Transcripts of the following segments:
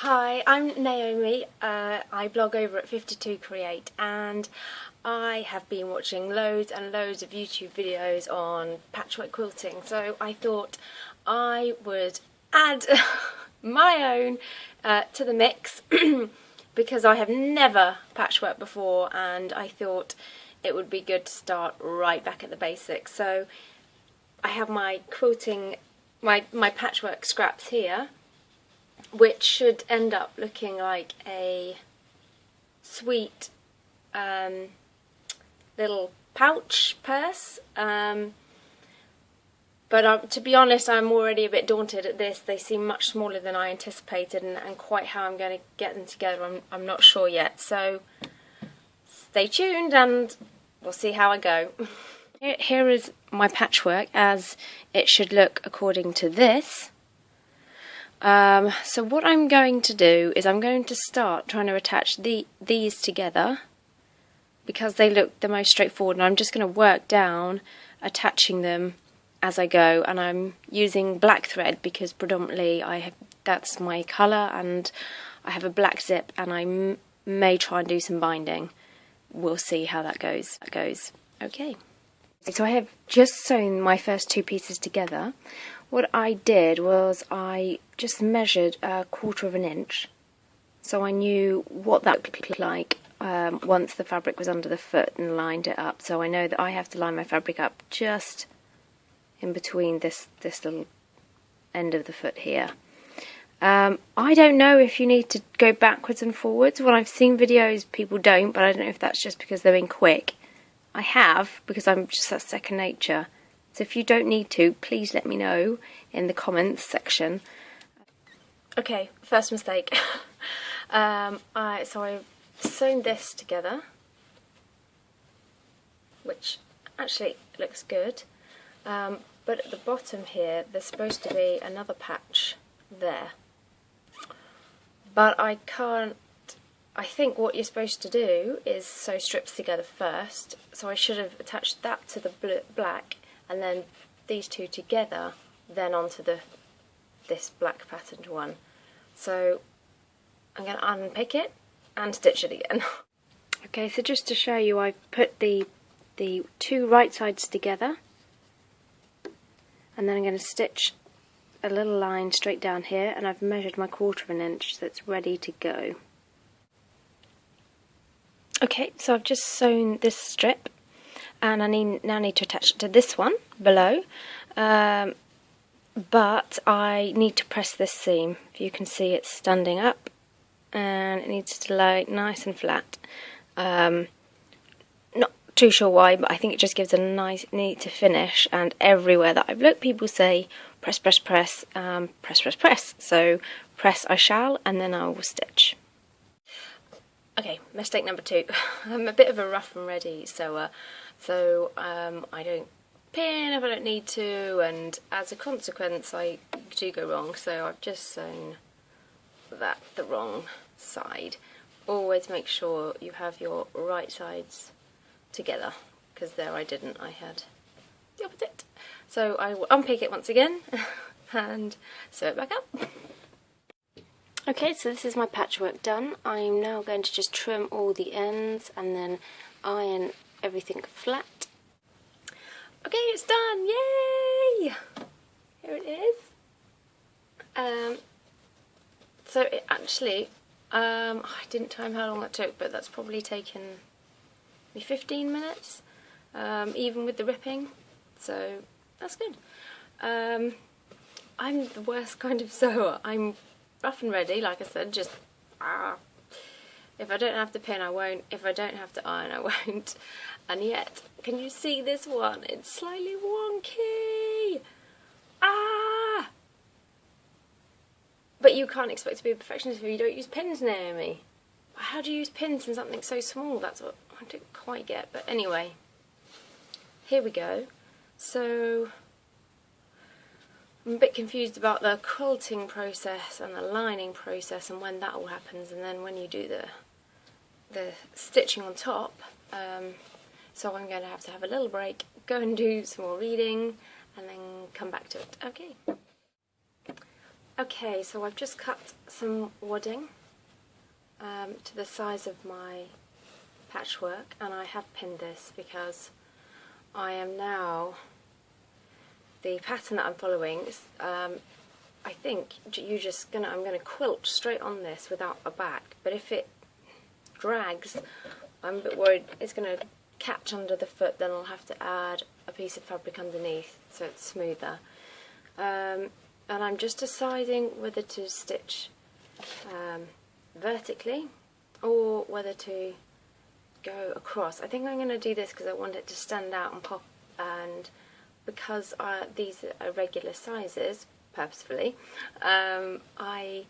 Hi, I'm Naomi. I blog over at 52 Create, and I have been watching loads and loads of YouTube videos on patchwork quilting, so I thought I would add my own to the mix because I have never patchworked before, and I thought it would be good to start right back at the basics. So I have my quilting, my patchwork scraps here, which should end up looking like a sweet little pouch purse. But to be honest, I'm already a bit daunted at this. They seem much smaller than I anticipated, and quite how I'm going to get them together, I'm not sure yet. So stay tuned and we'll see how I go. Here is my patchwork as it should look according to this. So what I'm going to do is I'm going to start trying to attach these together because they look the most straightforward, and I'm just going to work down attaching them as I go, and I'm using black thread because predominantly that's my colour, and I have a black zip, and I may try and do some binding. We'll see how that goes. Okay. So I have just sewn my first two pieces together. What I did was I just measured 1/4 of an inch, so I knew what that looked like once the fabric was under the foot, and lined it up. So I know that I have to line my fabric up just in between this little end of the foot here. I don't know if you need to go backwards and forwards. When I've seen videos, people don't, but I don't know if that's just because they're being quick. I have, because I'm just that second nature. So if you don't need to, please let me know in the comments section. Okay, first mistake. So I've sewn this together, which actually looks good. But at the bottom here, there's supposed to be another patch there. But I can't. I think what you're supposed to do is sew strips together first. So I should have attached that to the black, and then these two together, then onto this black patterned one. So I'm going to unpick it and stitch it again. Okay, so just to show you, I've put the two right sides together, and then I'm going to stitch a little line straight down here, and I've measured my 1/4 of an inch, so it's ready to go. Okay, so I've just sewn this strip, and I now need to attach it to this one below, but I need to press this seam. If you can see, it's standing up and it needs to lay nice and flat. Not too sure why, but I think it just gives a nice, neat to finish, and everywhere that I've looked, people say press, press, press, press, press, press. So press I shall, and then I will stitch. Okay, mistake number 2. I'm a bit of a rough and ready sewer, so I don't pin if I don't need to, and as a consequence I do go wrong. So I've just sewn that the wrong side. Always make sure you have your right sides together, because there I didn't, I had the opposite. So I will unpick it once again and sew it back up. Okay, so this is my patchwork done. I'm now going to just trim all the ends and then iron everything flat. Okay, it's done! Yay! Here it is. So it actually, I didn't time how long that took, but that's probably taken me 15 minutes, even with the ripping. So that's good. I'm the worst kind of sewer. I'm rough and ready, like I said, just if I don't have to pin I won't, if I don't have to iron I won't, and yet, can you see this one? It's slightly wonky! But you can't expect to be a perfectionist if you don't use pins, Naomi. How do you use pins in something so small? That's what I don't quite get, but anyway, here we go. So I'm a bit confused about the quilting process and the lining process and when that all happens, and then when you do the stitching on top. So I'm going to have a little break, go and do some more reading, and then come back to it. Okay. Okay, so I've just cut some wadding to the size of my patchwork, and I have pinned this because I am now, the pattern that I'm following is, I think I'm gonna quilt straight on this without a back, but if it drags, I'm a bit worried it's gonna catch under the foot, then I'll have to add a piece of fabric underneath so it's smoother. And I'm just deciding whether to stitch vertically or whether to go across. I think I'm going to do this because I want it to stand out and pop, and because these are regular sizes, purposefully, I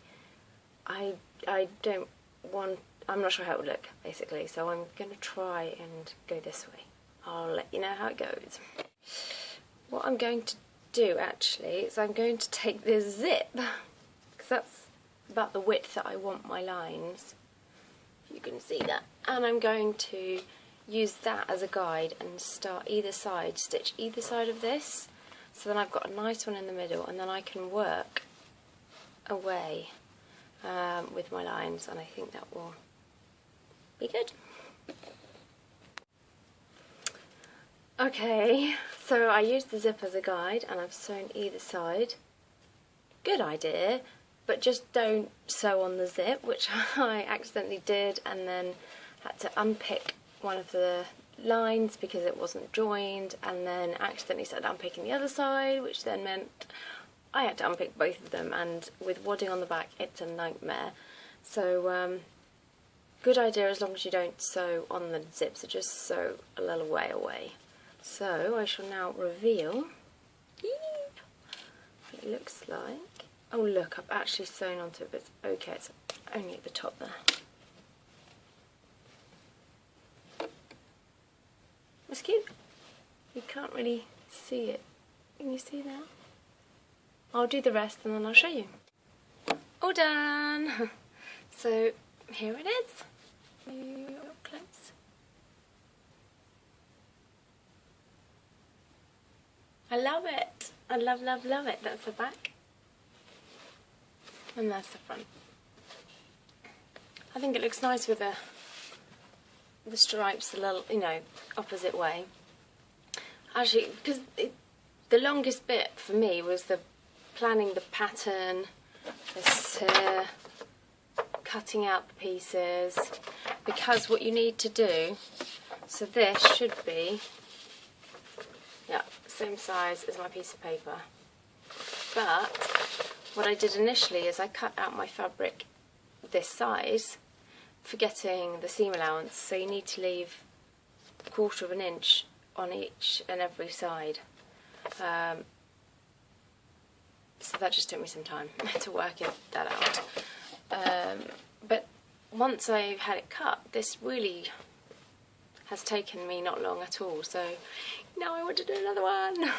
don't want, I'm not sure how it would look, basically, so I'm going to try and go this way. I'll let you know how it goes. What I'm going to do actually is I'm going to take this zip, because that's about the width that I want my lines, you can see that, and I'm going to use that as a guide and start either side, stitch either side of this, so then I've got a nice one in the middle, and then I can work away with my lines, and I think that will be good. Okay, so I used the zip as a guide and I've sewn either side. Good idea, but just don't sew on the zip, which I accidentally did, and then had to unpick one of the lines because it wasn't joined, and then accidentally started unpicking the other side, which then meant I had to unpick both of them, and with wadding on the back it's a nightmare. So good idea as long as you don't sew on the zip, so just sew a little way away. So I shall now reveal what it looks like. Oh look, I've actually sewn onto it, but it's okay, it's only at the top there. It's cute. You can't really see it. Can you see that? I'll do the rest and then I'll show you. All done! So here it is. Maybe up close. I love it. I love, love, love it. That's the back. And that's the front. I think it looks nice with the stripes a little, you know, opposite way. Actually, because the longest bit for me was the planning the pattern, this cutting out the pieces, because what you need to do, so this should be, yeah, same size as my piece of paper, but what I did initially is I cut out my fabric this size, forgetting the seam allowance, so you need to leave 1/4 of an inch on each and every side. So that just took me some time to work that out. But once I've had it cut, this really has taken me not long at all, so now I want to do another one.